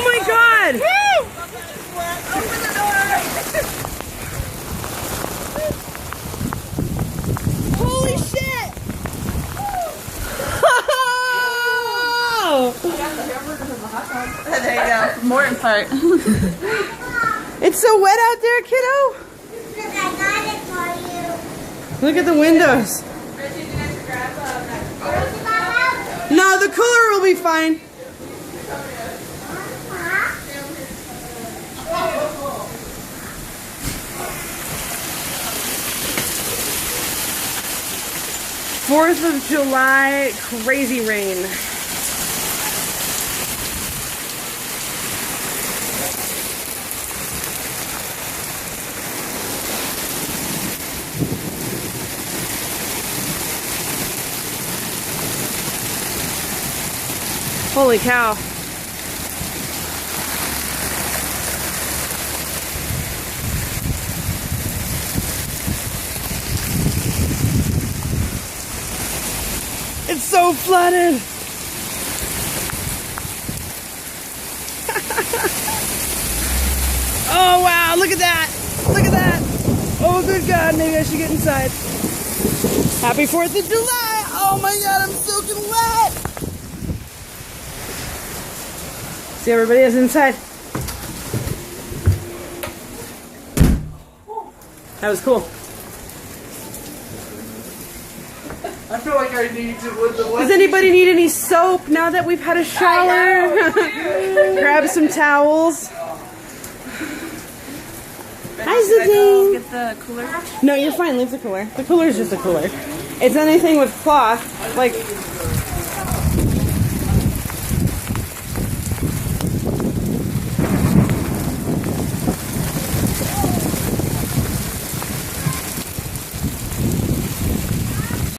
Oh my God! Open the door! Holy shit! There you go. More in part. It's so wet out there, kiddo. Look, I got it for you. Look at the windows. No, the cooler will be fine. Fourth of July, crazy rain. Holy cow. It's so flooded. Oh wow, look at that. Look at that. Oh good God, maybe I should get inside. Happy 4th of July. Oh my God, I'm soaking wet. See, everybody is inside. That was cool. I feel like I need to. Does anybody need any soap now that we've had a shower? Grab some towels. Hi, Zadine. Get the cooler. No, you're fine. Leave the cooler. The cooler is just a cooler. It's anything with cloth, like